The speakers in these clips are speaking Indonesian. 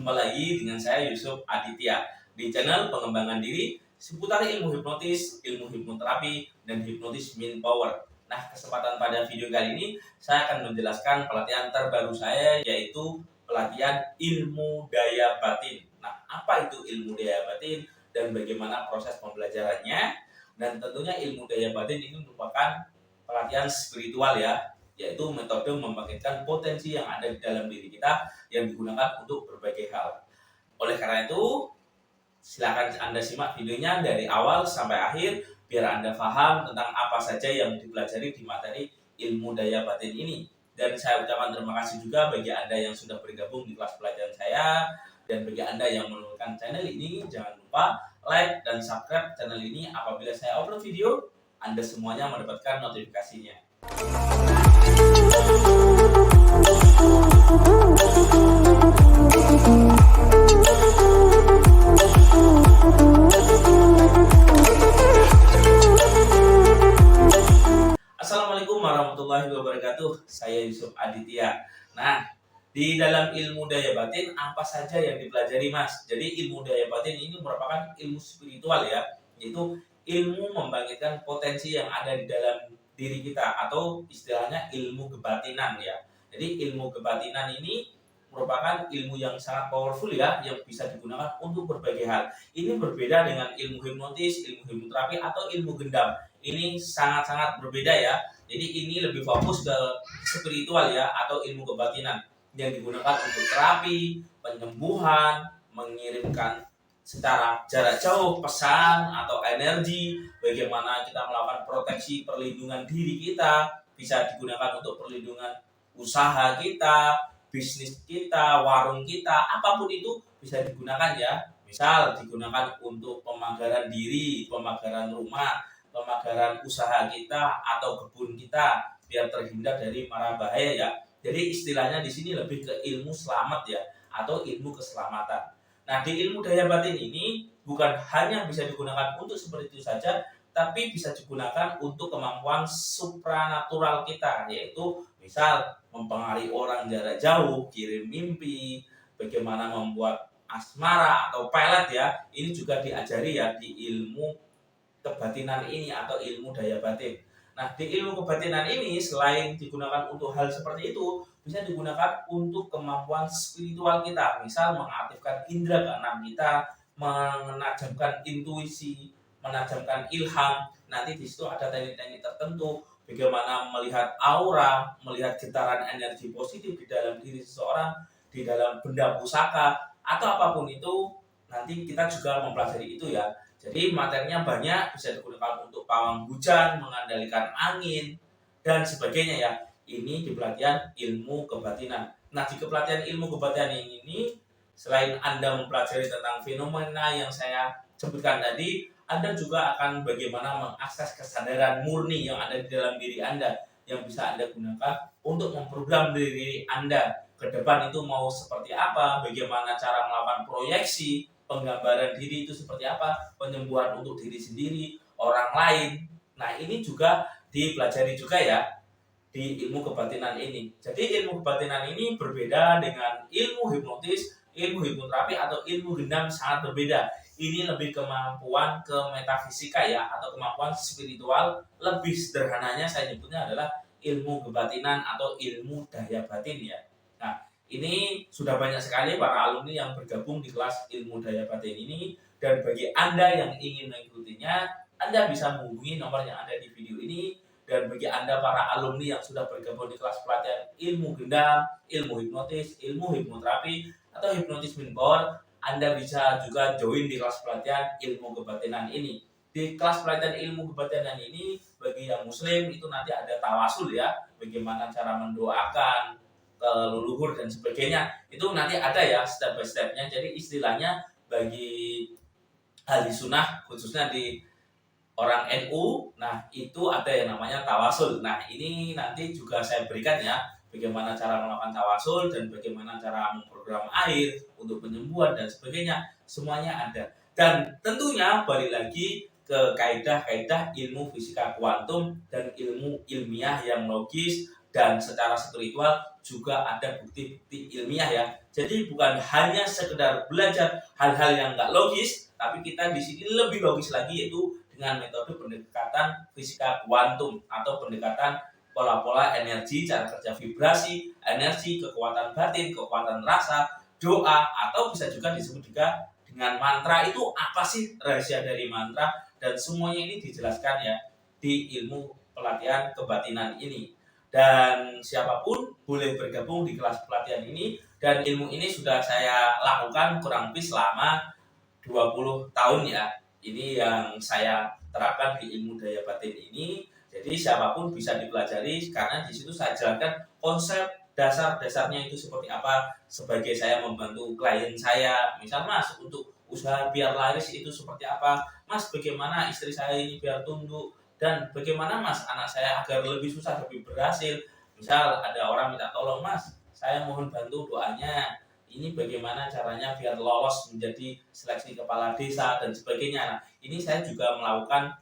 Jumpa lagi dengan saya Yusuf Aditya di channel pengembangan diri seputar ilmu hipnotis, ilmu hipnoterapi, dan hipnotis mind power. Nah, kesempatan pada video kali ini saya akan menjelaskan pelatihan terbaru saya, yaitu pelatihan ilmu daya batin. Nah, apa itu ilmu daya batin dan bagaimana proses pembelajarannya? Dan tentunya ilmu daya batin ini merupakan pelatihan spiritual ya, yaitu metode membangkitkan potensi yang ada di dalam diri kita yang digunakan untuk berbagai hal. Oleh karena itu, silakan Anda simak videonya dari awal sampai akhir biar Anda paham tentang apa saja yang dipelajari di materi ilmu daya batin ini. Dan saya ucapkan terima kasih juga bagi Anda yang sudah bergabung di kelas pelajaran saya, dan bagi Anda yang menemukan channel ini, jangan lupa like dan subscribe channel ini. Apabila saya upload video, Anda semuanya mendapatkan notifikasinya. Assalamualaikum warahmatullahi wabarakatuh. Saya Yusuf Aditya. Nah, di dalam ilmu daya batin apa saja yang dipelajari, Mas? Jadi ilmu daya batin ini merupakan ilmu spiritual ya, yaitu ilmu membangkitkan potensi yang ada di dalam diri kita, atau istilahnya ilmu kebatinan ya. Jadi ilmu kebatinan ini merupakan ilmu yang sangat powerful ya, yang bisa digunakan untuk berbagai hal. Ini berbeda dengan ilmu hipnotis, ilmu hipnoterapi, atau ilmu gendam. Ini sangat-sangat berbeda ya. Jadi ini lebih fokus ke spiritual ya, atau ilmu kebatinan yang digunakan untuk terapi, penyembuhan, mengirimkan secara jarak jauh pesan atau energi, bagaimana kita melakukan proteksi perlindungan diri kita, bisa digunakan untuk perlindungan usaha kita, bisnis kita, warung kita, apapun itu bisa digunakan ya. Misal digunakan untuk pemagaran diri, pemagaran rumah, pemagaran usaha kita atau kebun kita biar terhindar dari mara bahaya ya. Jadi istilahnya di sini lebih ke ilmu selamat ya, atau ilmu keselamatan. Nah, di ilmu daya batin ini bukan hanya bisa digunakan untuk seperti itu saja, tapi bisa digunakan untuk kemampuan supranatural kita, yaitu misal mempengaruhi orang jarak jauh, kirim mimpi, bagaimana membuat asmara atau pelet ya. Ini juga diajari ya di ilmu kebatinan ini atau ilmu daya batin. Nah, di ilmu kebatinan ini selain digunakan untuk hal seperti itu, bisa digunakan untuk kemampuan spiritual kita. Misal mengaktifkan indera keenam kita, menajamkan intuisi, menajamkan ilham. Nanti di situ ada teknik-teknik tertentu, bagaimana melihat aura, melihat getaran energi positif di dalam diri seseorang, di dalam benda pusaka, atau apapun itu. Nanti kita juga mempelajari itu ya. Jadi materinya banyak, bisa digunakan untuk pawang hujan, mengendalikan angin, dan sebagainya ya. Ini di pelatihan ilmu kebatinan. Nah, di pelatihan ilmu kebatinan ini, selain Anda mempelajari tentang fenomena yang saya sebutkan tadi, Anda juga akan bagaimana mengakses kesadaran murni yang ada di dalam diri Anda, yang bisa Anda gunakan untuk memprogram diri Anda ke depan itu mau seperti apa, bagaimana cara melakukan proyeksi, penggambaran diri itu seperti apa, penyembuhan untuk diri sendiri, orang lain. Nah, ini juga dipelajari juga ya di ilmu kebatinan ini. Jadi ilmu kebatinan ini berbeda dengan ilmu hipnotis, ilmu hipnoterapi, atau ilmu gendam, sangat berbeda. Ini lebih kemampuan ke metafisika ya, atau kemampuan spiritual. Lebih sederhananya saya nyebutnya adalah ilmu kebatinan atau ilmu daya batin ya. Nah, ini sudah banyak sekali para alumni yang bergabung di kelas ilmu daya batin ini, dan bagi Anda yang ingin mengikutinya, Anda bisa menghubungi nomor yang ada di video ini. Dan bagi Anda para alumni yang sudah bergabung di kelas pelatihan ilmu gendam, ilmu hipnotis, ilmu hipnoterapi, atau hipnotis mind power, Anda bisa juga join di kelas pelatihan ilmu kebatinan ini. Di kelas pelatihan ilmu kebatinan ini, bagi yang muslim itu nanti ada tawasul ya, bagaimana cara mendoakan leluhur dan sebagainya. Itu nanti ada ya step by stepnya. Jadi istilahnya bagi ahli sunnah, khususnya di orang NU, nah itu ada yang namanya tawasul. Nah, ini nanti juga saya berikan ya, bagaimana cara melakukan tawasul dan bagaimana cara memprogram air untuk penyembuhan dan sebagainya. Semuanya ada. Dan tentunya balik lagi ke kaidah-kaidah ilmu fisika kuantum dan ilmu ilmiah yang logis, dan secara spiritual juga ada bukti-bukti ilmiah ya. Jadi bukan hanya sekedar belajar hal-hal yang nggak logis, tapi kita di sini lebih logis lagi, yaitu dengan metode pendekatan fisika kuantum atau pendekatan pola-pola energi, cara kerja vibrasi, energi, kekuatan batin, kekuatan rasa, doa, atau bisa juga disebut juga dengan mantra. Itu apa sih rahasia dari mantra? Dan semuanya ini dijelaskan ya di ilmu pelatihan kebatinan ini. Dan siapapun boleh bergabung di kelas pelatihan ini, dan ilmu ini sudah saya lakukan kurang lebih selama 20 tahun ya. Ini yang saya terapkan di ilmu daya batin ini. Jadi siapapun bisa dipelajari, karena di situ saya jelaskan konsep dasar-dasarnya itu seperti apa, sebagai saya membantu klien saya. Misal Mas, untuk usaha biar laris itu seperti apa, Mas bagaimana istri saya ini biar tunduk, dan bagaimana Mas anak saya agar lebih susah lebih berhasil. Misal ada orang minta tolong, Mas saya mohon bantu doanya, ini bagaimana caranya biar lolos menjadi seleksi kepala desa dan sebagainya. Nah, ini saya juga melakukan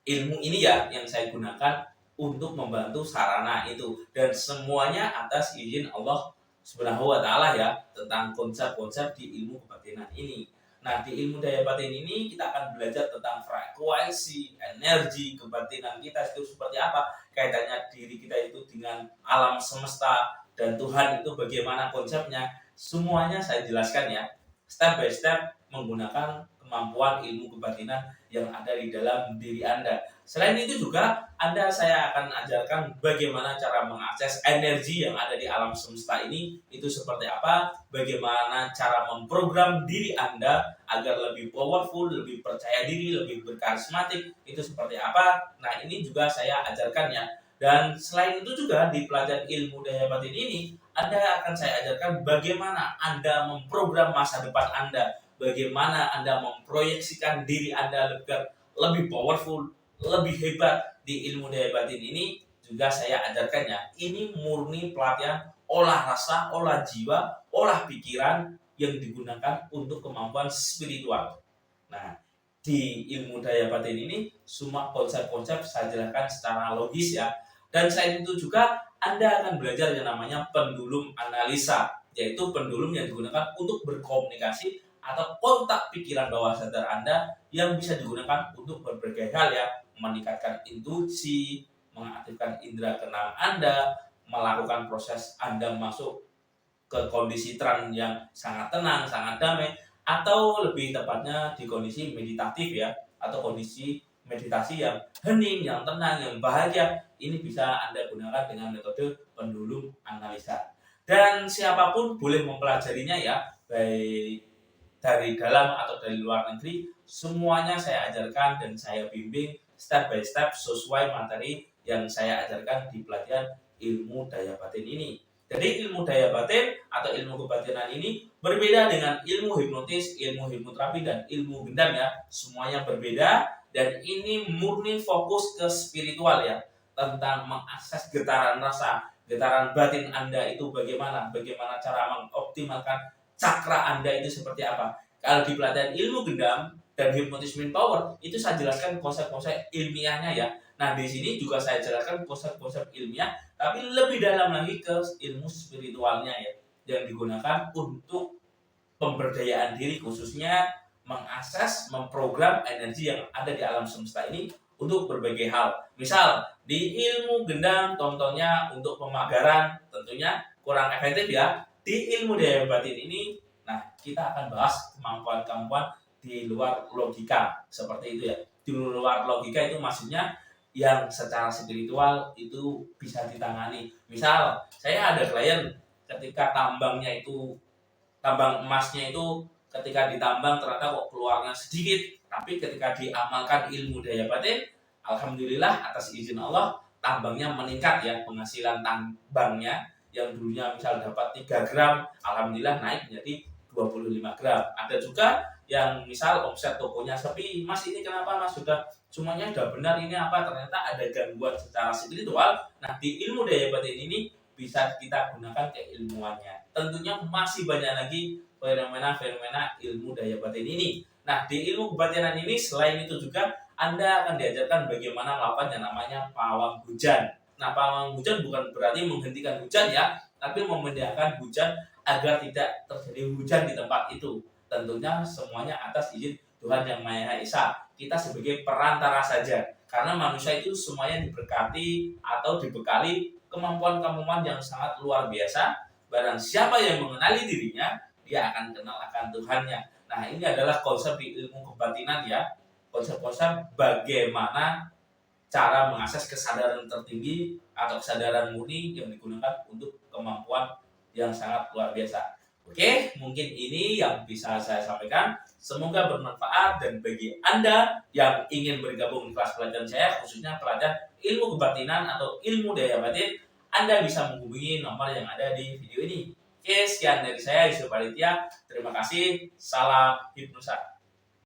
ilmu ini ya, yang saya gunakan untuk membantu sarana itu, dan semuanya atas izin Allah Subhanahu wa taala ya, tentang konsep-konsep di ilmu kebatinan ini. Nah, di ilmu daya batin ini kita akan belajar tentang frekuensi, energi, kebatinan kita itu seperti apa, kaitannya diri kita itu dengan alam semesta dan Tuhan itu bagaimana konsepnya. Semuanya saya jelaskan ya, step by step, menggunakan kemampuan ilmu kebatinan yang ada di dalam diri Anda. Selain itu juga saya akan ajarkan bagaimana cara mengakses energi yang ada di alam semesta ini itu seperti apa, bagaimana cara memprogram diri Anda agar lebih powerful, lebih percaya diri, lebih berkarismatik itu seperti apa. Nah, ini juga saya ajarkan ya. Dan selain itu juga di pelajaran ilmu daya batin ini, saya ajarkan bagaimana Anda memprogram masa depan Anda, bagaimana Anda memproyeksikan diri Anda lebih powerful, lebih hebat. Di ilmu daya batin ini juga saya ajarkan ya. Ini murni pelatihan olah rasa, olah jiwa, olah pikiran yang digunakan untuk kemampuan spiritual. Nah, di ilmu daya batin ini semua konsep-konsep saya jelaskan secara logis ya. Dan selain itu juga Anda akan belajar yang namanya pendulum analisa, yaitu pendulum yang digunakan untuk berkomunikasi atau kontak pikiran bawah sadar Anda, yang bisa digunakan untuk berbagai hal ya, meningkatkan intuisi, mengaktifkan indera keenam Anda, melakukan proses Anda masuk ke kondisi trans yang sangat tenang, sangat damai, atau lebih tepatnya di kondisi meditatif ya, atau kondisi meditasi yang hening, yang tenang, yang bahagia. Ini bisa Anda gunakan dengan metode pendulum analisa. Dan siapapun boleh mempelajarinya ya, baik dari dalam atau dari luar negeri, semuanya saya ajarkan dan saya bimbing step by step sesuai materi yang saya ajarkan di pelatihan ilmu daya batin ini. Jadi ilmu daya batin atau ilmu kebatinan ini berbeda dengan ilmu hipnotis, ilmu hipnoterapi, dan ilmu gendam ya. Semuanya berbeda, dan ini murni fokus ke spiritual ya, tentang mengakses getaran rasa, getaran batin Anda itu bagaimana cara mengoptimalkan cakra Anda itu seperti apa. Kalau di pelatihan ilmu gendam dan hypnosis mind power itu saya jelaskan konsep-konsep ilmiahnya ya. Nah, di sini juga saya jelaskan konsep-konsep ilmiah, tapi lebih dalam lagi ke ilmu spiritualnya ya, yang digunakan untuk pemberdayaan diri, khususnya mengakses, memprogram energi yang ada di alam semesta ini untuk berbagai hal. Misal di ilmu gendam contohnya untuk pemagaran, tentunya kurang efektif ya. Di ilmu daya batin ini, nah kita akan bahas kemampuan-kemampuan di luar logika seperti itu ya. Di luar logika itu maksudnya yang secara spiritual itu bisa ditangani. Misal saya ada klien ketika tambang emasnya itu ketika ditambang ternyata kok keluarnya sedikit, tapi ketika diamalkan ilmu daya batin, alhamdulillah atas izin Allah tambangnya meningkat ya, penghasilan tambangnya yang dulunya misal dapat 3 gram, alhamdulillah naik menjadi 25 gram. Ada juga yang misal omset tokonya sepi, Mas ini kenapa Mas, semuanya sudah benar, ini apa, ternyata ada gangguan secara spiritual. Nah, di ilmu daya batin ini bisa kita gunakan keilmuannya. Tentunya masih banyak lagi fenomena-fenomena ilmu daya batin ini. Nah, di ilmu kebatinan ini selain itu juga Anda akan diajarkan bagaimana melakukan yang namanya pawang hujan. Nah, pawang hujan bukan berarti menghentikan hujan ya, tapi memindahkan hujan agar tidak terjadi hujan di tempat itu. Tentunya semuanya atas izin Tuhan Yang Maha Esa. Kita sebagai perantara saja. Karena manusia itu semuanya diberkati atau dibekali kemampuan-kemampuan yang sangat luar biasa. Barang siapa yang mengenali dirinya, dia akan kenal akan Tuhannya. Nah, ini adalah konsep di ilmu kebatinan ya. Konsep-konsep bagaimana cara mengakses kesadaran tertinggi atau kesadaran murni yang digunakan untuk kemampuan yang sangat luar biasa. Oke, mungkin ini yang bisa saya sampaikan. Semoga bermanfaat, dan bagi Anda yang ingin bergabung di kelas pelajaran saya, khususnya pelajaran ilmu kebatinan atau ilmu daya batin, Anda bisa menghubungi nomor yang ada di video ini. Oke, sekian dari saya, Yusuf Aditya. Terima kasih. Salam hipnosa.